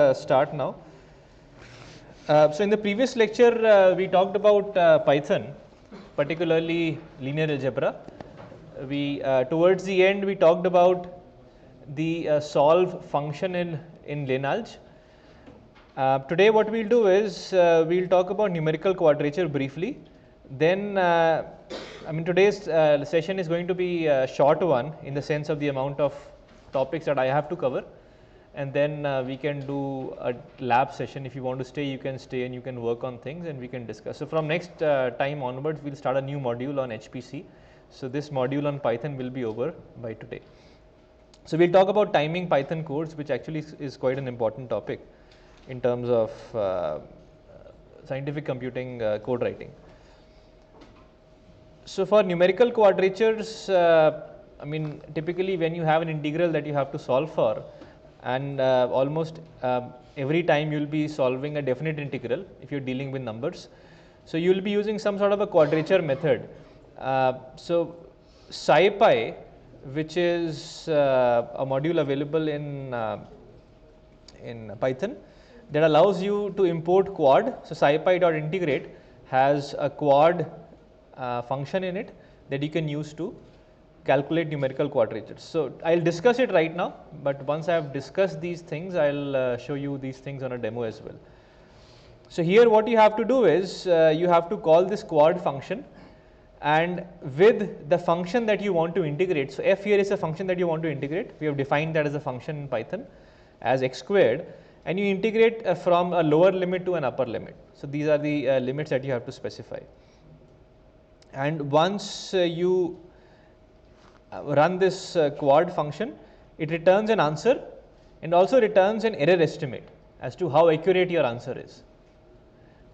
Start now. So in the previous lecture, we talked about Python, particularly linear algebra. We towards the end we talked about the solve function in linalg. Today what we'll do is we'll talk about numerical quadrature briefly. Then today's session is going to be a short one in the sense of the amount of topics that I have to cover. And then we can do a lab session. If you want to stay, you can stay and you can work on things and we can discuss. So from next time onwards, we'll start a new module on HPC. So this module on Python will be over by today. So we'll talk about timing Python codes, which actually is quite an important topic in terms of scientific computing code writing. So for numerical quadratures, typically when you have an integral that you have to solve for, and almost every time you will be solving a definite integral if you are dealing with numbers. So you will be using some sort of a quadrature method. So SciPy, which is a module available in Python that allows you to import quad. So SciPy.integrate has a quad function in it that you can use to calculate numerical quadratures. So I'll discuss it right now, but once I have discussed these things, I'll show you these things on a demo as well. So here what you have to do is you have to call this quad function, and with the function that you want to integrate. So f here is a function that you want to integrate. We have defined that as a function in Python as x squared, and you integrate from a lower limit to an upper limit. So these are the limits that you have to specify. And once you run this quad function, it returns an answer and also returns an error estimate as to how accurate your answer is.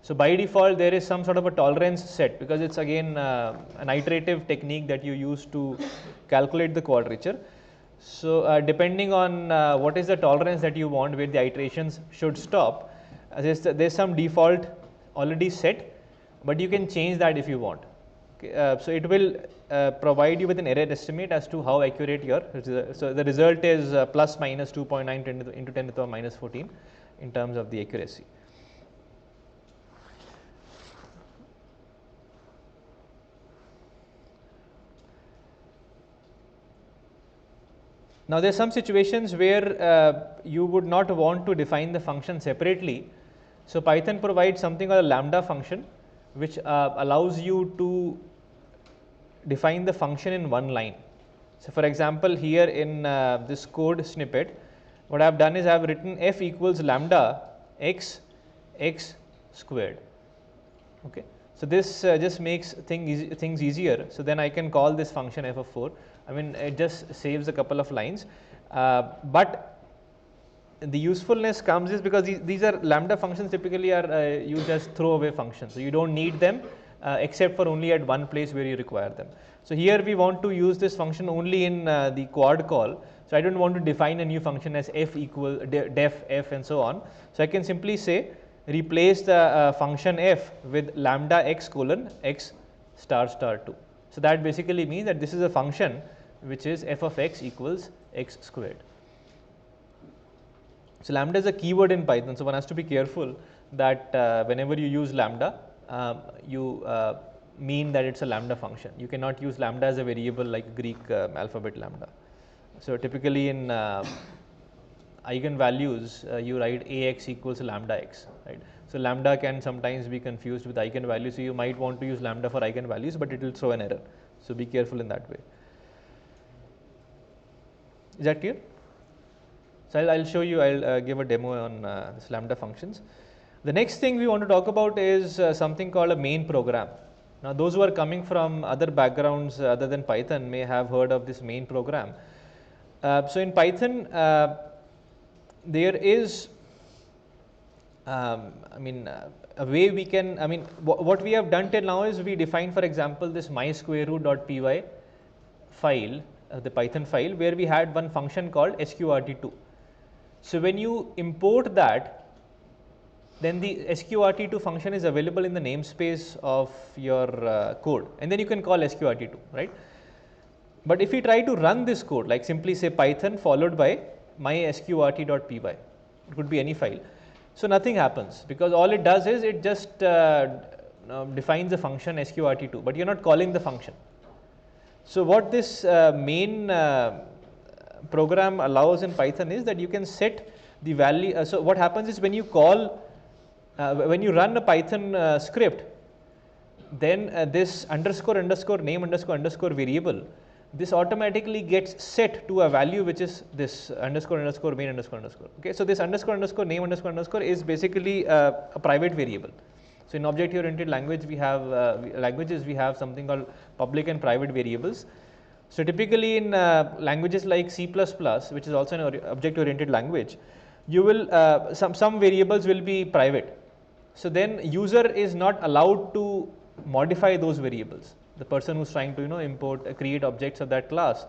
So by default there is some sort of a tolerance set, because it's again an iterative technique that you use to calculate the quadrature. So depending on what is the tolerance that you want where the iterations should stop, there's some default already set, but you can change that if you want. Okay, so it will provide you with an error estimate as to how accurate your so the result is plus minus 2.9 into 10 to the power minus 14 in terms of the accuracy. Now there are some situations where you would not want to define the function separately. So Python provides something called a lambda function, which allows you to define the function in one line. So for example, here in this code snippet, what I have done is I have written f equals lambda x squared. Okay. So this just makes things easier. So then I can call this function f of 4. It just saves a couple of lines, but the usefulness comes is because these are lambda functions typically are used as throwaway functions. So you don't need them except for only at one place where you require them. So here we want to use this function only in the quad call. So I don't want to define a new function as f equal def f and so on. So I can simply say replace the function f with lambda x colon x star star 2. So that basically means that this is a function which is f of x equals x squared. So lambda is a keyword in Python, so one has to be careful that whenever you use lambda, you mean that it's a lambda function. You cannot use lambda as a variable like Greek alphabet lambda. So typically in eigenvalues, you write ax equals lambda x, right? So lambda can sometimes be confused with eigenvalues, so you might want to use lambda for eigenvalues, but it will throw an error. So be careful in that way. Is that clear? So I'll show you, I'll give a demo on this lambda functions. The next thing we want to talk about is something called a main program. Now those who are coming from other backgrounds other than Python may have heard of this main program. So in Python, there is a way we can, what we have done till now is we define, for example, this mysquareroot.py file, the Python file, where we had one function called sqrt2. So when you import that, then the sqrt2 function is available in the namespace of your code, and then you can call sqrt2, right? But if we try to run this code, like simply say Python followed by mysqrt.py, it could be any file. So nothing happens because all it does is it just defines a function sqrt2, but you're not calling the function. So what this main program allows in Python is that you can set the value. So what happens is when you call, when you run a Python script, then this __name__ variable, this automatically gets set to a value which is this __ main __. Okay, so this __ name _ is basically a private variable. So in object-oriented language, we have languages we have something called public and private variables. So typically in languages like C++, which is also an object-oriented language, you will some variables will be private. So then user is not allowed to modify those variables. The person who's trying to import create objects of that class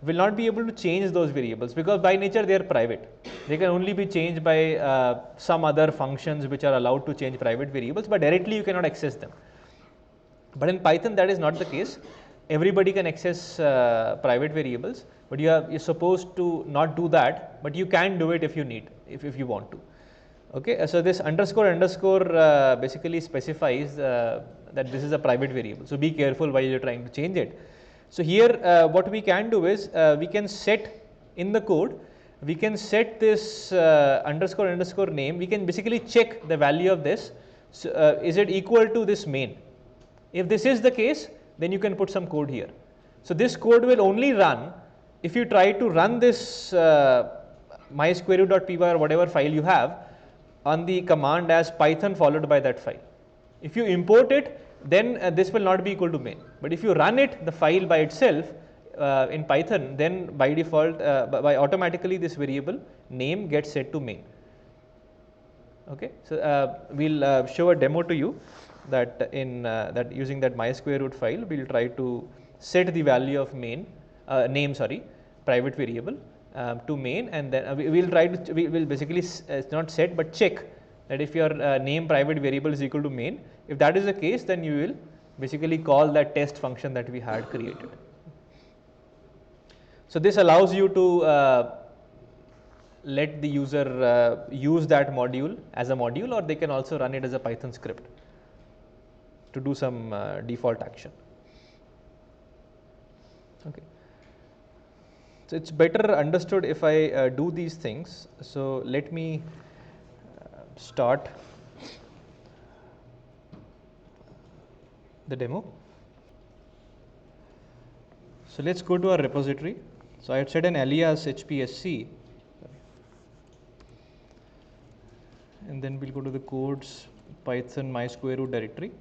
will not be able to change those variables because by nature they are private. They can only be changed by some other functions which are allowed to change private variables, but directly you cannot access them. But in Python that is not the case. Everybody can access private variables, but you're supposed to not do that, but you can do it if you need, if you want to. Okay, so this __ basically specifies that this is a private variable. So be careful while you're trying to change it. So here what we can do is we can set in the code, we can set this __ name. We can basically check the value of this. So, is it equal to this main? If this is the case, then you can put some code here. So this code will only run if you try to run this mysquareo.py or whatever file you have on the command as Python followed by that file. If you import it, then this will not be equal to main. But if you run it, the file by itself in Python, then by default, by automatically this variable name gets set to main. Okay, so we'll show a demo to you that in that using that mysquareroot file, we'll try to set the value of main private variable to main, and then we'll try to we'll basically not set but check that if your name private variable is equal to main. If that is the case, then you will basically call that test function that we had created. So this allows you to let the user use that module as a module, or they can also run it as a Python script to do some default action. Okay. So it's better understood if I do these things. So let me start the demo. So let's go to our repository. So I had set an alias HPSC, and then we'll go to the codes Python mysquareroot directory.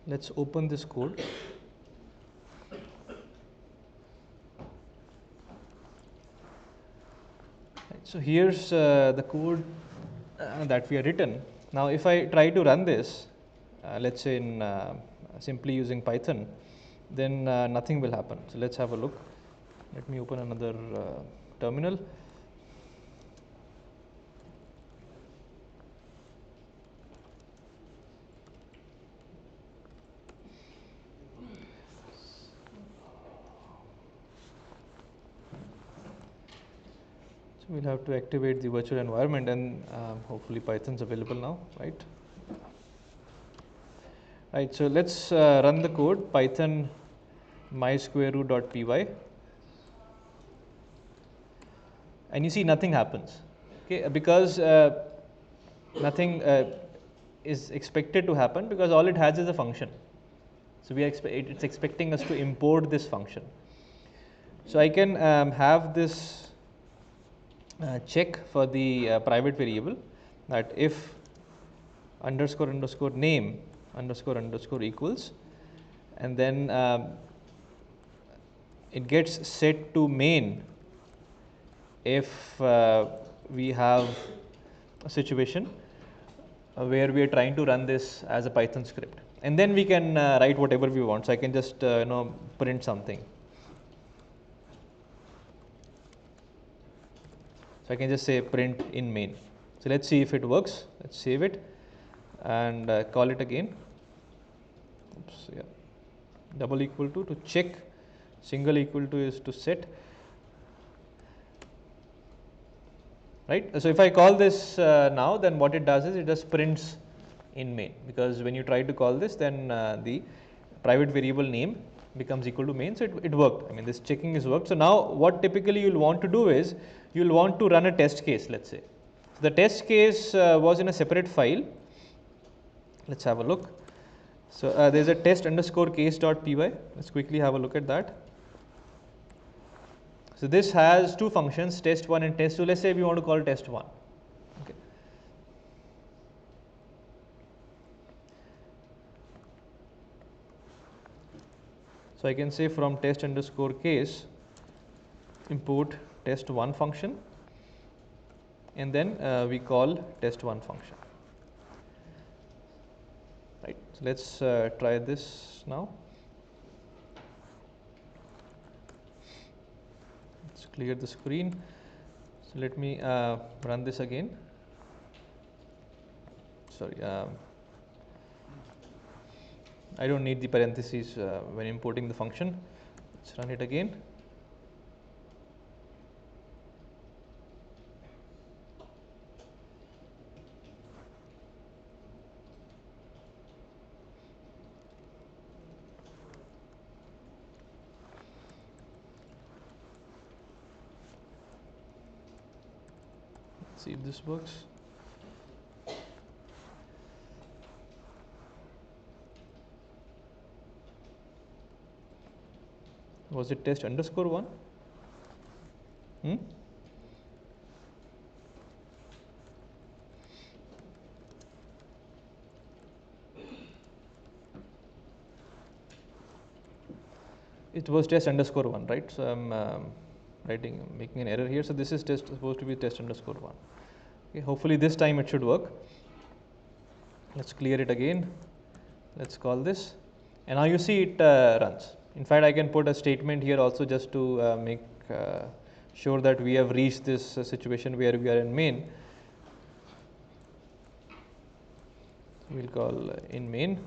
Let's open this code. So here's the code that we have written. Now if I try to run this, let's say in simply using Python, then nothing will happen. So let's have a look. Let me open another terminal. So we'll have to activate the virtual environment, and hopefully Python's available now, right? Right, so let's run the code Python mysquareroot.py, and you see nothing happens. Okay, because nothing is expected to happen because all it has is a function. So it's expecting us to import this function. So I can have this check for the private variable that if __ name __ equals, and then it gets set to main if we have a situation where we are trying to run this as a Python script, and then we can write whatever we want. So I can just print something. So I can just say print in main. So let's see if it works. Let's save it. and call it again. Oops, yeah. Double equal to check, single equal to is to set, right. So if I call this now, then what it does is it just prints in main, because when you try to call this, then the private variable name becomes equal to main. So it worked. I mean, this checking is worked. So now what typically you'll want to do is you'll want to run a test case, let's say. So the test case was in a separate file. Let's have a look. So there's a test underscore case.py. Let's quickly have a look at that. So this has two functions, test1 and test2. Let's say we want to call test1. Okay. So I can say from test underscore case import test1 function, and then we call test1 function. Right. So let's try this now. Let's clear the screen. So let me run this again. Sorry, I don't need the parentheses when importing the function. Let's run it again. Let's see if this works. Was it test underscore 1? It was test underscore 1, right? So I'm making an error here. So this is supposed to be test underscore 1. Okay, hopefully this time it should work. Let's clear it again. Let's call this, and now you see it runs. In fact, I can put a statement here also just to make sure that we have reached this situation where we are in main. We'll call in main.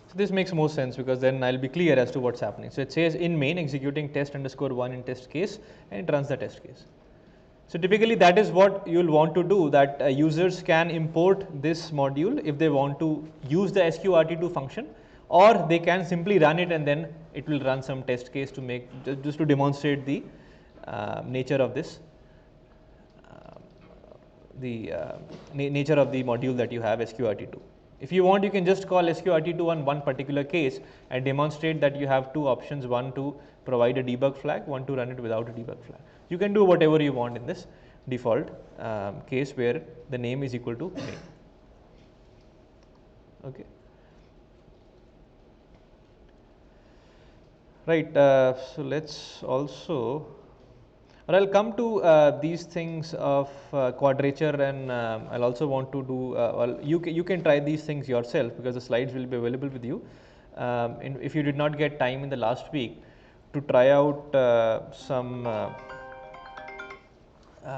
So this makes more sense, because then I'll be clear as to what's happening. So it says in main executing test underscore 1 in test case, and it runs the test case. So typically that is what you'll want to do, that users can import this module if they want to use the sqrt2 function, or they can simply run it and then it will run some test case to make, just to demonstrate the nature of this, nature of the module that you have, sqrt2. If you want, you can just call sqrt2 on one particular case and demonstrate that you have two options, one to provide a debug flag, one to run it without a debug flag. You can do whatever you want in this default case where the name is equal to main. Okay. Right. So let's also, or I'll come to these things of quadrature, and I'll also want to do, well, you can try these things yourself, because the slides will be available with you. If you did not get time in the last week to try out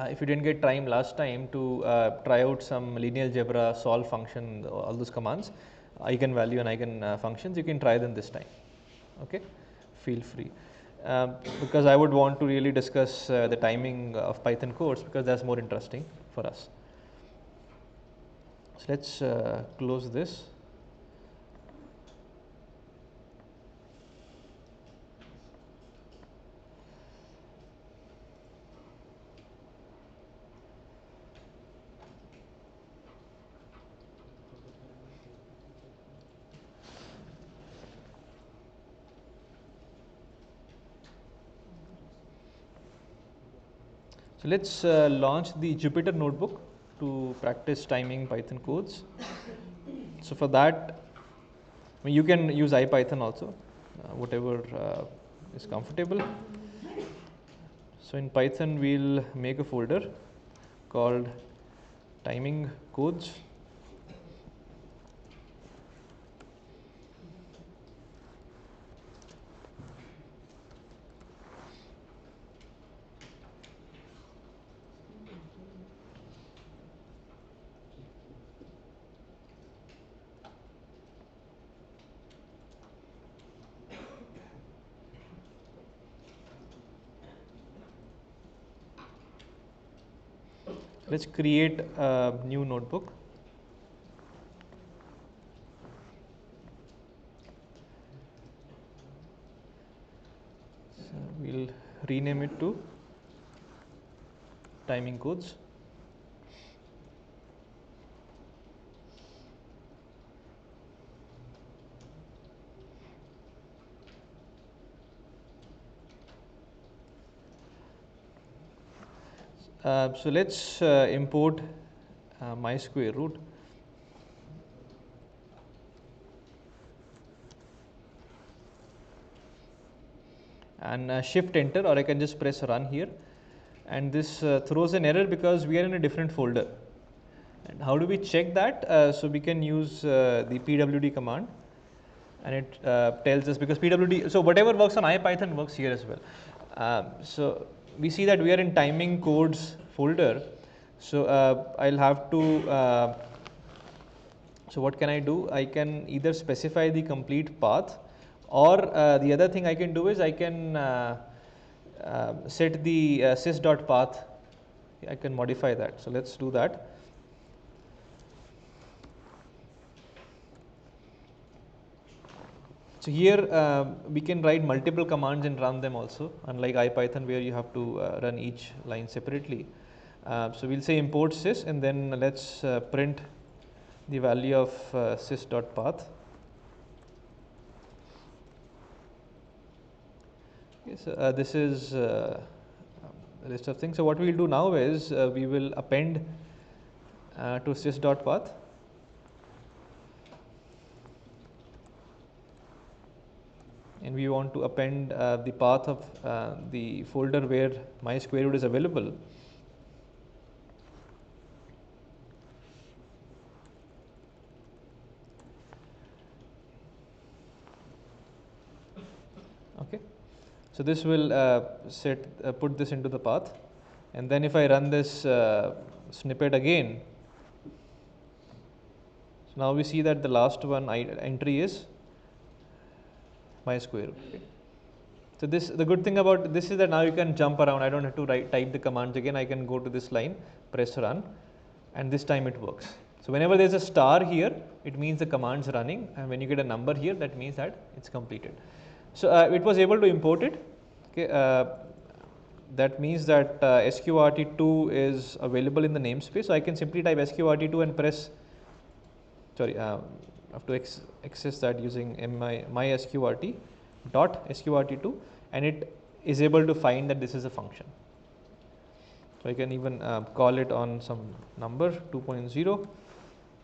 if you didn't get time last time to try out some linear algebra solve function, all those commands, eigenvalue and eigen functions, you can try them this time. Okay, feel free. Because I would want to really discuss the timing of Python course, because that's more interesting for us. So let's close this. So let's launch the Jupyter notebook to practice timing Python codes. So for that, I mean, you can use IPython also, whatever is comfortable. So in Python, we'll make a folder called timing codes. let's create a new notebook. So we'll rename it to timing codes. So let's import my square root. And shift enter, or I can just press run here, and this throws an error because we are in a different folder. And how do we check that? So we can use the pwd command, and it tells us, because pwd, so whatever works on IPython works here as well. So we see that we are in timing codes folder. So I'll have to so what can I do? I can either specify the complete path, or the other thing I can do is I can set the sys.path. I can modify that. So let's do that. So here we can write multiple commands and run them also, unlike IPython where you have to run each line separately. So we'll say import sys, and then let's print the value of sys.path. Okay, so this is a list of things. So what we'll do now is we will append to sys.path. And we want to append the path of the folder where my square root is available. Okay, so this will put this into the path, and then if I run this snippet again, so now we see that the last one entry is my square root. Okay. So the good thing about this is that now you can jump around. I don't have to type the commands again. I can go to this line, press run, and this time it works. So whenever there's a star here, it means the command's running, and when you get a number here, that means that it's completed. So it was able to import it. Okay, that means that sqrt2 is available in the namespace. So I can simply type sqrt2 and press. Sorry, I have to access that using my sqrt dot sqrt2, and it is able to find that this is a function. So I can even call it on some number 2.0,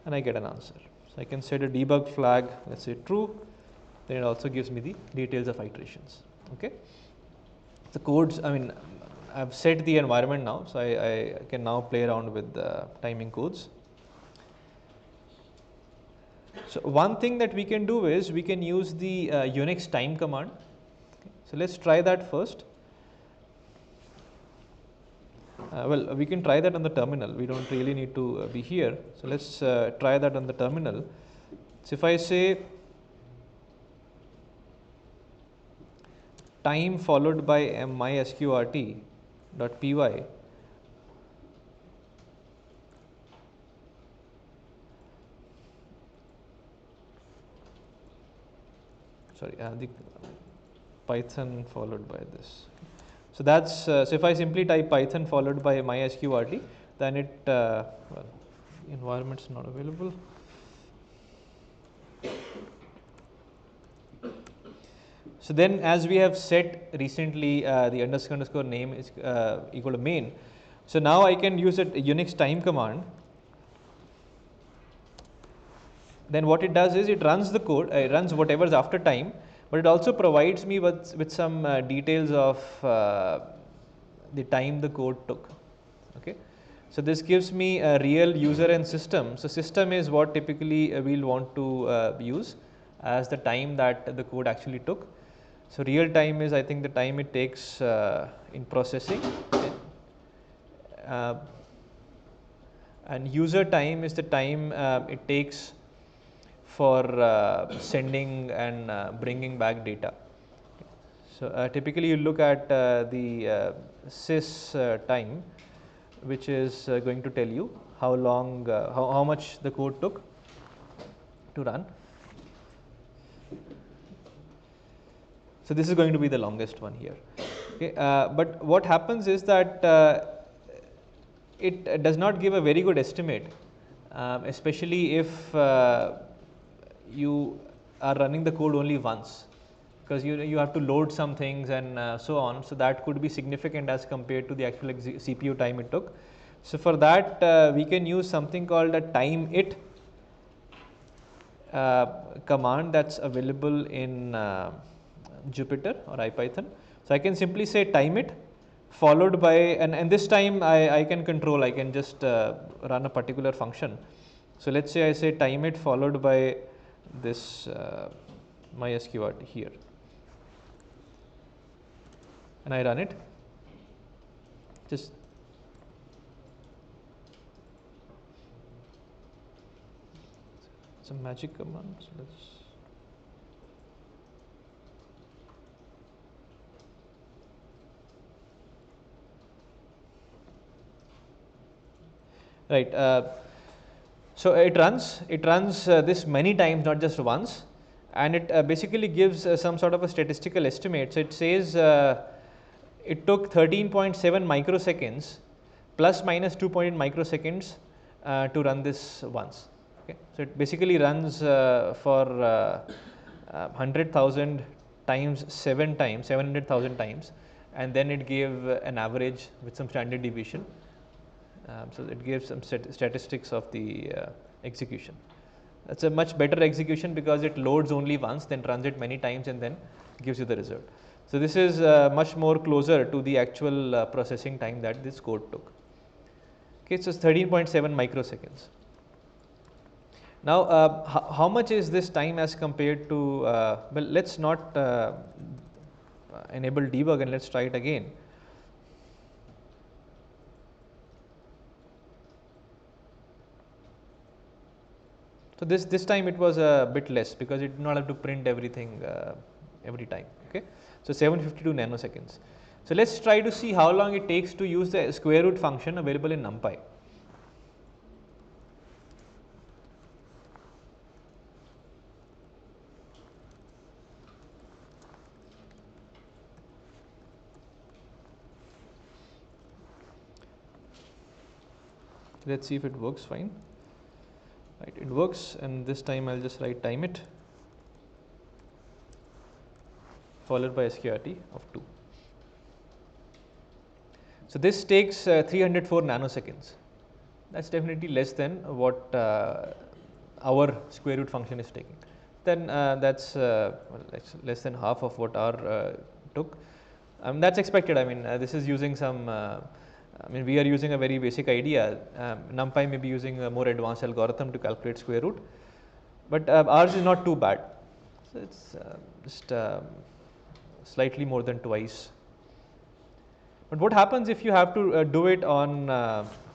and I get an answer. So I can set a debug flag, let's say true. Then it also gives me the details of iterations. Okay. The codes, I mean, I've set the environment now, so I can now play around with the timing codes. So one thing that we can do is we can use the Unix time command. Okay. So let's try that first. Well, we can try that on the terminal. We don't really need to be here. So let's try that on the terminal. So if I say time followed by mysqrt dot py, sorry, the Python followed by this. So that's so if I simply type Python followed by mysqrt, then it well, environment's not available. So then, as we have set recently, the underscore name is equal to main. So now I can use a Unix time command. Then what it does is it runs the code, it runs whatever's after time, but it also provides me with some details of the time the code took. Okay, so this gives me a real user and system. So system is what typically we'll want to use as the time that the code actually took. So real time is, I think, the time it takes in processing, and user time is the time it takes for sending and bringing back data. So typically you look at the sys time, which is going to tell you how long, how much the code took to run. So this is going to be the longest one here. Okay, but what happens is that it does not give a very good estimate, especially if you are running the code only once, because you have to load some things and so on. So that could be significant as compared to the actual CPU time it took. So for that we can use something called a time it command that's available in Jupyter or IPython. So I can simply say time it followed by, and this time I can control, I can just run a particular function. So let's say I say time it followed by this mysqrt here, and I run it. Just some magic command. So let's right. So it runs this many times, not just once, and it basically gives some sort of a statistical estimate. So it says it took 13.7 microseconds plus minus 2.8 microseconds to run this once. Okay. So it basically runs for 100,000 times 7 times, 700,000 times, and then it gave an average with some standard deviation. So it gives some statistics of the execution. That's a much better execution because it loads only once, then runs it many times, and then gives you the result. So this is much more closer to the actual processing time that this code took. Okay, so it's 13.7 microseconds. Now, how much is this time as compared to? Well, let's not enable debug, and let's try it again. So this time it was a bit less because it did not have to print everything every time. Okay, so 752 nanoseconds. So let's try to see how long it takes to use the square root function available in NumPy. Let's see if it works fine. Right, it works, and this time I'll just write time it followed by sqrt of 2. So this takes 304 nanoseconds. That's definitely less than what our square root function is taking. Then that's well, less than half of what our took. That's expected. I mean, this is using some. I mean, we are using a very basic idea. NumPy may be using a more advanced algorithm to calculate square root, but ours is not too bad. So it's just slightly more than twice. But what happens if you have to do it on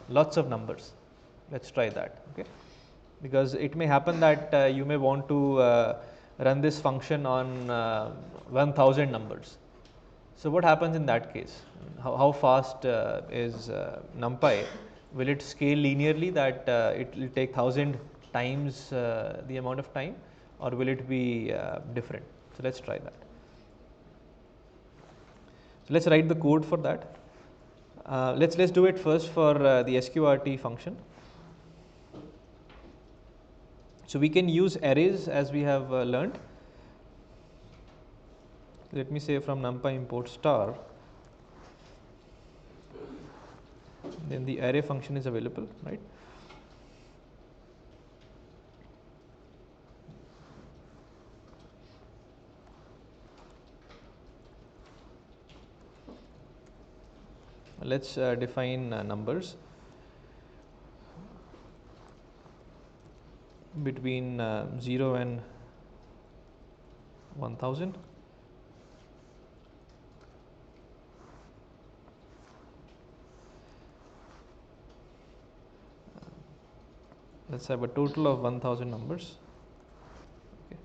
lots of numbers? Let's try that. Okay, because it may happen that you may want to run this function on 1000 numbers. So what happens in that case? How fast is NumPy? Will it scale linearly that it will take 1000 times the amount of time, or will it be different? So let's try that. So let's write the code for that. Let's do it first for the sqrt function. So we can use arrays as we have learned. Let me say from NumPy import star, then the array function is available, right? Let's define numbers between 0 and 1000. Let's have a total of 1000 numbers. Okay.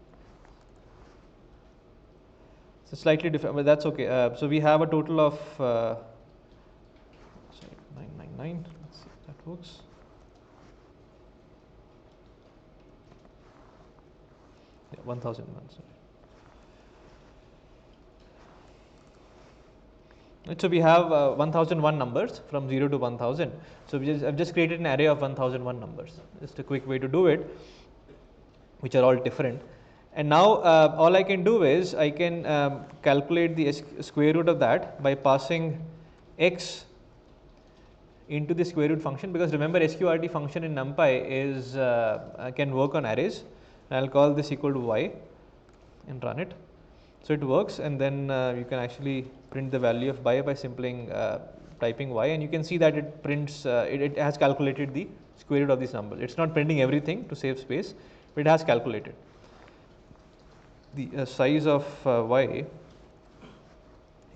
So slightly different, but that's okay. So we have a total of 999. 9. Let's see if that works. Yeah, 1001. Sorry. Right, so we have 1001 numbers from 0 to 1000. So I've just created an array of 1001 numbers. Just a quick way to do it, which are all different. And now all I can do is I can calculate the square root of that by passing x into the square root function, because remember sqrt function in NumPy is can work on arrays. I'll call this equal to y and run it. So it works, and then you can actually print the value of y by simply typing y, and you can see that it prints, it has calculated the square root of this number. It's not printing everything to save space, but it has calculated. The size of y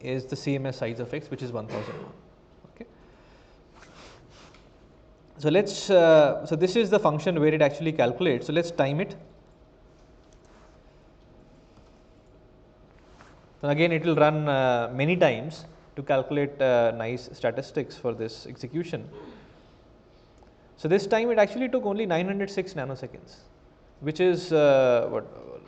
is the same as size of x, which is 1001. Okay. So let's so this is the function where it actually calculates. So let's time it. So again, it will run many times to calculate nice statistics for this execution. So this time it actually took only 906 nanoseconds, which is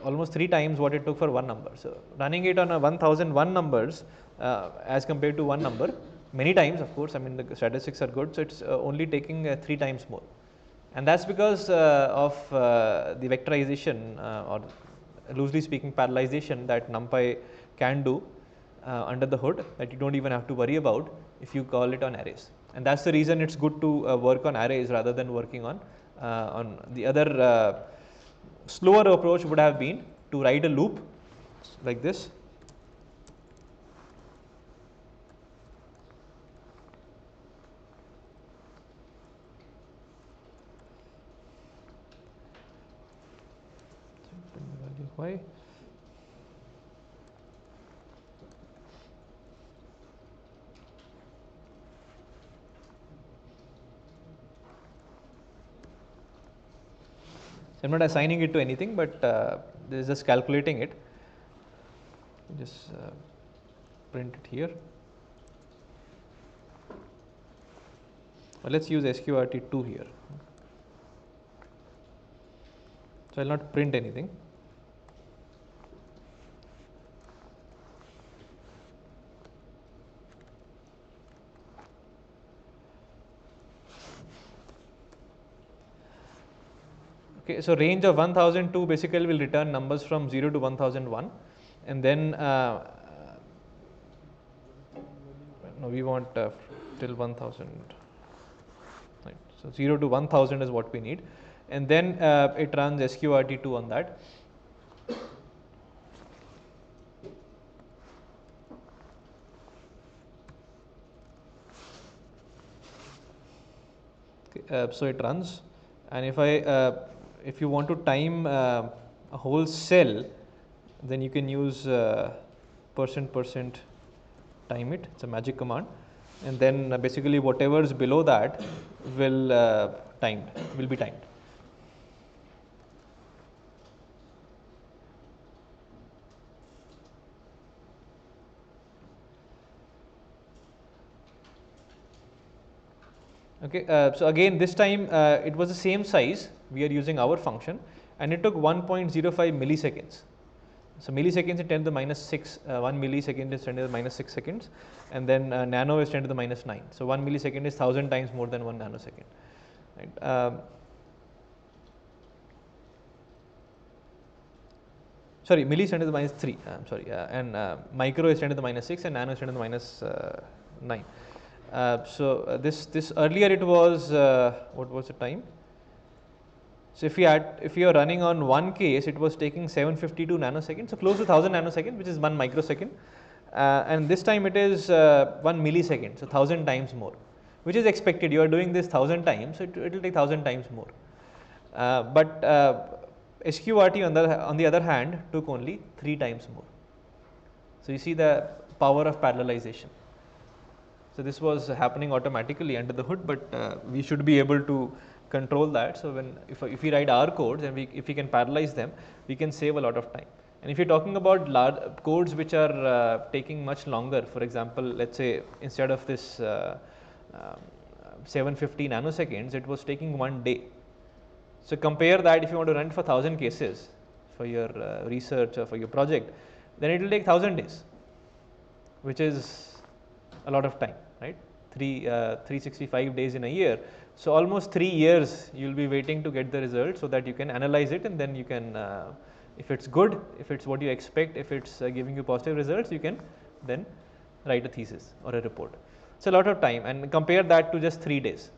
almost 3 times what it took for one number. So running it on a 1001 numbers as compared to one number, many times, of course, I mean the statistics are good, so it's only taking 3 times more. And that's because of the vectorization or loosely speaking parallelization that NumPy can do under the hood, that you don't even have to worry about if you call it on arrays. And that's the reason it's good to work on arrays rather than working on the other slower approach would have been to write a loop like this. Why? I'm not assigning it to anything, but this is just calculating it. Just print it here. Well, let's use sqrt2 here. So I'll not print anything. Okay, so range of 1002 basically will return numbers from 0 to 1001, and then no, we want till 1000. Right. So 0 to 1000 is what we need, and then it runs sqrt2 on that. Okay, so it runs, and if you want to time a whole cell, then you can use %% time it. It's a magic command, and then basically whatever is below that will be timed. Okay, so again this time it was the same size. We are using our function, and it took 1.05 milliseconds. So milliseconds is 10 to the minus 6. 1 millisecond is 10 to the minus 6 seconds, and then nano is 10 to the minus 9. So 1 millisecond is 1000 times more than 1 nanosecond. Right. Sorry, milli is 10 to the minus 3. I'm sorry, and micro is 10 to the minus 6, and nano is 10 to the minus 9. So this earlier it was what was the time? So if you are running on one case, it was taking 752 nanoseconds, so close to 1000 nanoseconds, which is 1 microsecond, and this time it is 1 millisecond, so 1000 times more, which is expected. You are doing this 1000 times, so it will take 1000 times more. But sqrt on the other hand took only 3 times more. So you see the power of parallelization. So this was happening automatically under the hood, but we should be able to control that. So if we write our codes and if we can parallelize them, we can save a lot of time. And if you're talking about large codes which are taking much longer, for example, let's say instead of this 750 nanoseconds, it was taking 1 day. So compare that if you want to run it for 1000 cases for your research or for your project, then it will take 1000 days, which is a lot of time, right? 365 days in a year. So almost 3 years you will be waiting to get the result so that you can analyze it, and then you can, if it's good, if it's what you expect, if it's giving you positive results, you can then write a thesis or a report. So a lot of time, and compare that to just 3 days.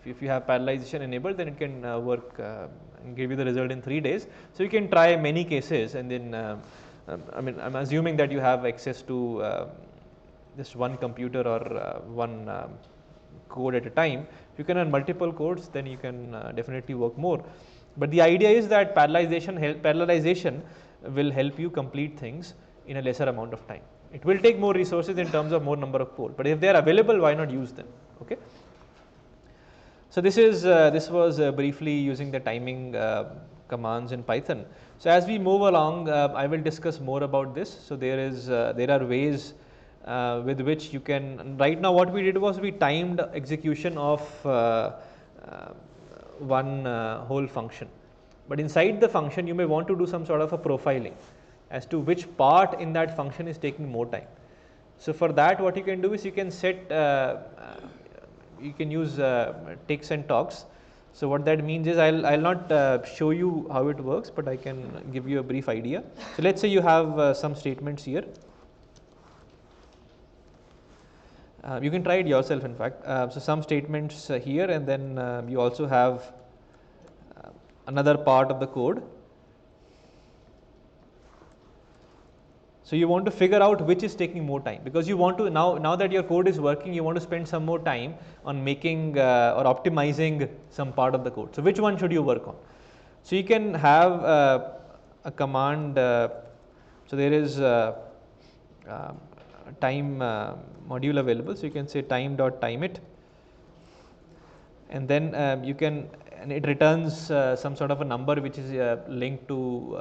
If you have parallelization enabled, then it can work and give you the result in 3 days. So you can try many cases, and then I mean, I'm assuming that you have access to just one computer or one code at a time. If you can run multiple codes, then you can definitely work more. But the idea is that parallelization will help you complete things in a lesser amount of time. It will take more resources in terms of more number of code, but if they are available, why not use them? Okay. So this was briefly using the timing commands in Python. So as we move along, I will discuss more about this. So there are ways with which you can. Right now, what we did was we timed execution of one whole function. But inside the function, you may want to do some sort of a profiling as to which part in that function is taking more time. So for that, what you can do is you can set you can use ticks and talks. So what that means is I'll not show you how it works, but I can give you a brief idea. So let's say you have some statements here. You can try it yourself, in fact. So some statements here, and then you also have another part of the code. So you want to figure out which is taking more time, because you want to now that your code is working, you want to spend some more time on making or optimizing some part of the code. So which one should you work on? So you can have a command. So there is time module available. So you can say time.timeIt, and then you can, and it returns some sort of a number which is linked to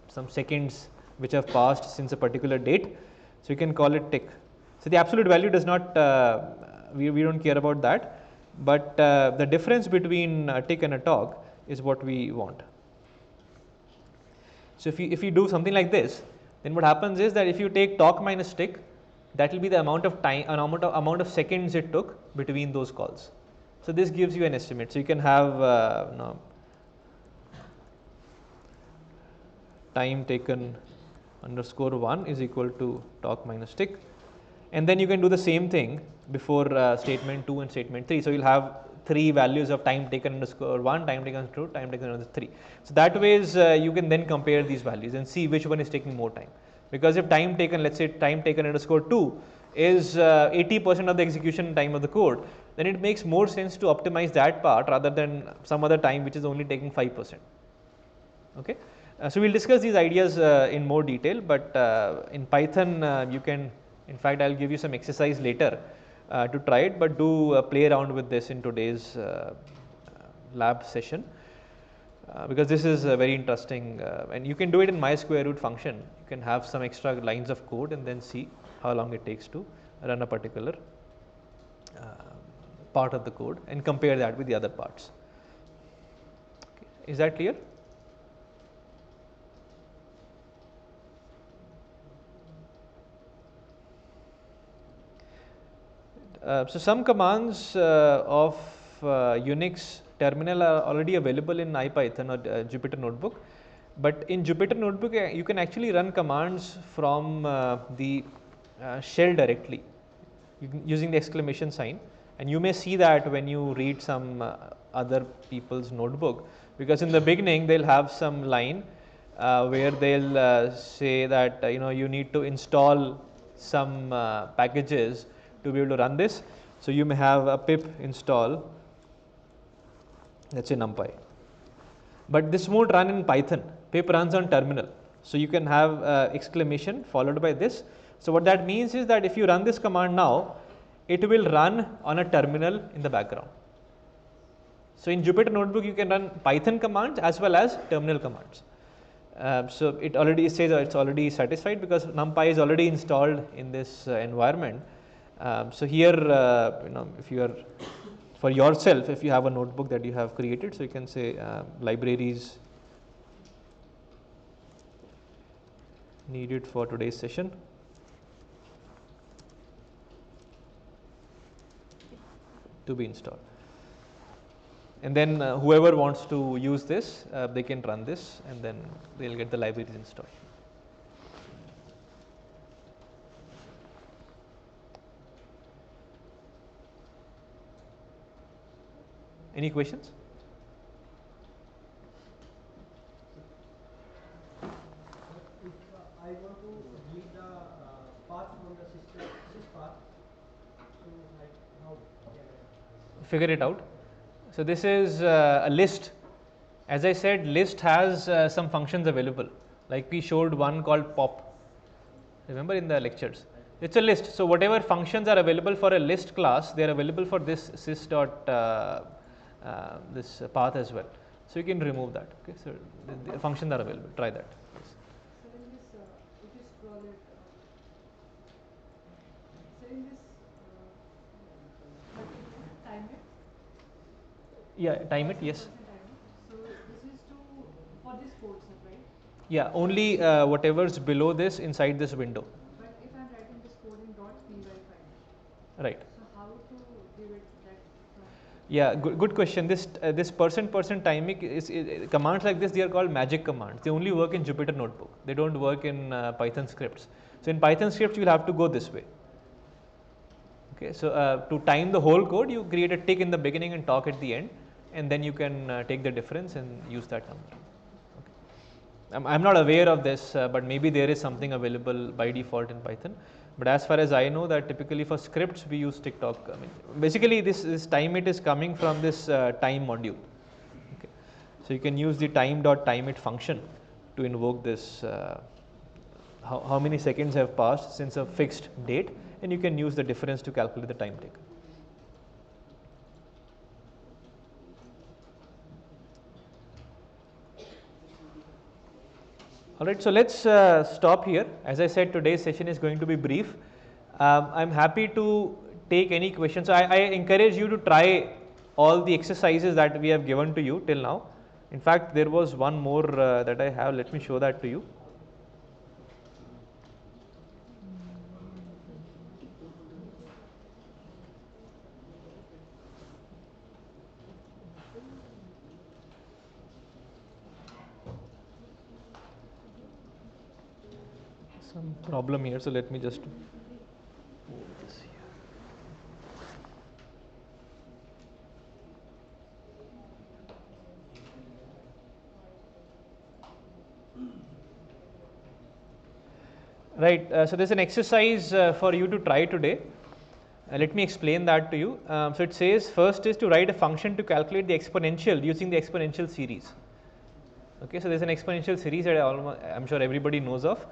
some seconds which have passed since a particular date. So you can call it tick. So the absolute value does not, we don't care about that, but the difference between a tick and a talk is what we want. So if you do something like this, then what happens is that if you take talk minus tick, that will be the amount of time, amount of seconds it took between those calls. So this gives you an estimate. So you can have time taken underscore 1 is equal to talk minus tick, and then you can do the same thing before statement 2 and statement 3. So you'll have 3 values of time taken underscore 1, time taken underscore 2, time taken underscore 3. So that ways you can then compare these values and see which one is taking more time. Because if time taken, let's say time taken underscore 2 is 80% of the execution time of the code, then it makes more sense to optimize that part rather than some other time which is only taking 5%. Okay. So we'll discuss these ideas in more detail, but in Python you can, in fact I'll give you some exercise later to try it, but do play around with this in today's lab session, because this is very interesting, and you can do it in my square root function. You can have some extra lines of code and then see how long it takes to run a particular part of the code and compare that with the other parts. Okay. Is that clear? So some commands of Unix terminal are already available in IPython or Jupyter Notebook, but in Jupyter Notebook you can actually run commands from the shell directly using the exclamation sign, and you may see that when you read some other people's notebook, because in the beginning they'll have some line where they'll say that you need to install some packages to be able to run this. So you may have a pip install, let's say NumPy, but this won't run in Python. Pip runs on terminal, so you can have exclamation followed by this. So what that means is that if you run this command now, it will run on a terminal in the background. So in Jupyter Notebook you can run Python commands as well as terminal commands. So it already says it's already satisfied because NumPy is already installed in this environment. So here if you are for yourself if you have a notebook that you have created. So you can say libraries needed for today's session. To be installed. And then whoever wants to use this, they can run this and then they'll get the libraries installed. Any questions? If I want to read the path from the sys path, so like how can I figure it out? So this is a list. As I said, list has some functions available. Like we showed one called pop. Remember in the lectures? It's a list. So whatever functions are available for a list class, they are available for this sys dot this path as well. So you can remove that. Okay. So the functions are available. Try that. So in this, if you scroll it, so in this, time it. Yeah, time it. Yes. Time it. So this is to for this code set, right? Yeah, only whatever's below this inside this window. But if I'm writing this code in .py file, Right. so how to give it that from? Yeah, good question. This percent timing is commands like this. They are called magic commands. They only work in Jupyter Notebook. They don't work in Python scripts. So in Python scripts, you'll have to go this way. Okay, so to time the whole code, you create a tick in the beginning and talk at the end, and then you can take the difference and use that number. Okay. I'm not aware of this, but maybe there is something available by default in Python. But as far as I know, that typically for scripts we use TikTok. I mean, basically this time it is coming from this time module. Okay. So you can use the time.timeIt function to invoke this. How many seconds have passed since a fixed date, and you can use the difference to calculate the time taken. Alright, so let's stop here. As I said, today's session is going to be brief. I'm happy to take any questions. So I encourage you to try all the exercises that we have given to you till now. In fact, there was one more that I have. Let me show that to you. Some problem here, so let me just move this here. Right, so there's an exercise for you to try today. Let me explain that to you. So it says first is to write a function to calculate the exponential using the exponential series. Okay, so there's an exponential series that I'm sure everybody knows of.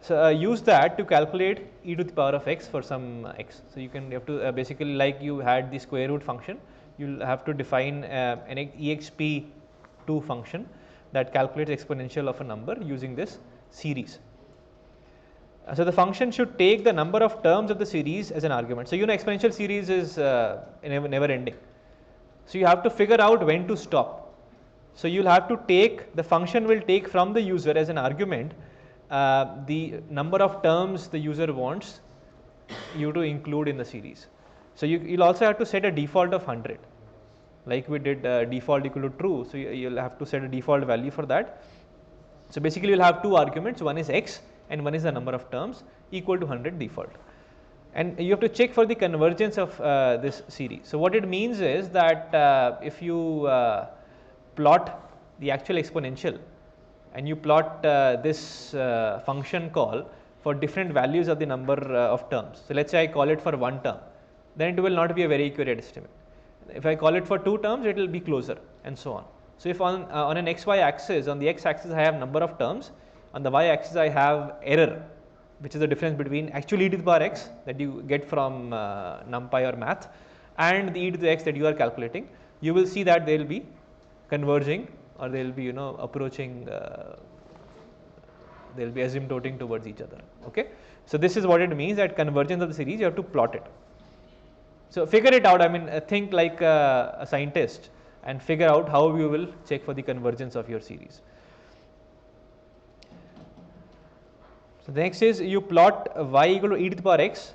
So use that to calculate e to the power of x for some x. So you have to basically, like you had the square root function, you'll have to define an exp2 function that calculates exponential of a number using this series. So the function should take the number of terms of the series as an argument. So you know exponential series is never ending. So you have to figure out when to stop. So you'll have to take, the function will take from the user as an argument the number of terms the user wants you to include in the series. So you'll also have to set a default of 100, like we did default equal to true. So you'll have to set a default value for that. So basically you'll have two arguments, one is x and one is the number of terms equal to 100 default. And you have to check for the convergence of this series. So what it means is that if you plot the actual exponential and you plot this function call for different values of the number of terms. So let's say I call it for one term, then it will not be a very accurate estimate. If I call it for two terms, it will be closer, and so on. So if on an xy axis, on the x axis I have number of terms, on the y axis I have error, which is the difference between actual e to the power x that you get from NumPy or math and the e to the x that you are calculating, you will see that they will be converging, or they will be approaching, they will be asymptoting towards each other. Okay, so this is what it means, that convergence of the series, you have to plot it. So figure it out. I mean, think like a scientist and figure out how you will check for the convergence of your series. So the next is you plot y equal to e to the power x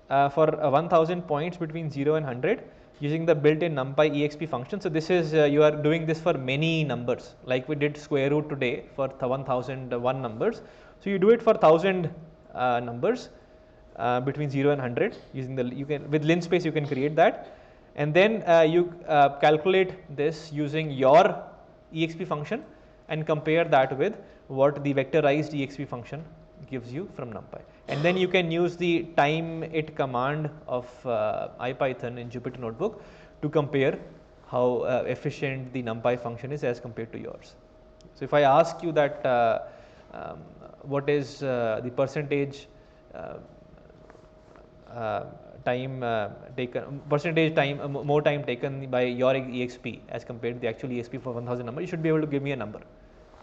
for 1000 points between 0 and 100 using the built-in numpy exp function. So this is you are doing this for many numbers, like we did square root today for 1001 numbers. So you do it for 1000 numbers between 0 and 100 using the, you can with linspace you can create that, and then you calculate this using your exp function and compare that with what the vectorized exp function gives you from numpy, and then you can use the time it command of IPython in Jupyter Notebook to compare how efficient the numpy function is as compared to yours. So if I ask you that what is the percentage percentage time more time taken by your exp as compared to the actual exp for 1000 number, you should be able to give me a number.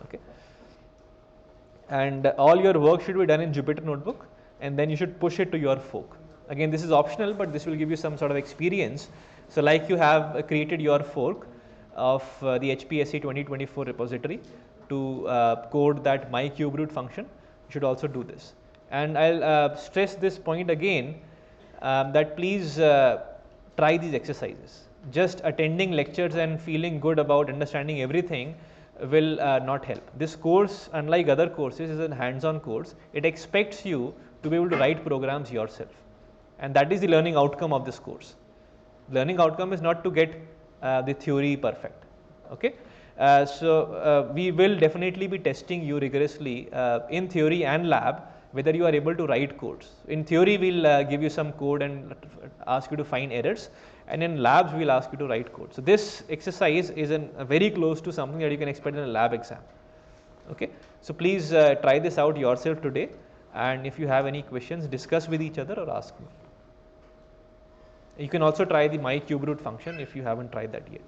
Okay, and all your work should be done in Jupyter Notebook, and then you should push it to your fork. Again, this is optional, but this will give you some sort of experience. So like you have created your fork of the HPSC 2024 repository to code that myCubeRoot function, you should also do this. And I'll stress this point again, that please try these exercises. Just attending lectures and feeling good about understanding everything will not help. This course, unlike other courses, is a hands-on course. It expects you to be able to write programs yourself, and that is the learning outcome of this course. Learning outcome is not to get the theory perfect. Okay, so we will definitely be testing you rigorously in theory and lab whether you are able to write codes. In theory, we'll give you some code and ask you to find errors, and in labs we'll ask you to write code. So this exercise is very close to something that you can expect in a lab exam. Okay, so please try this out yourself today, and if you have any questions, discuss with each other or ask me. You can also try the myCubeRoot function if you haven't tried that yet.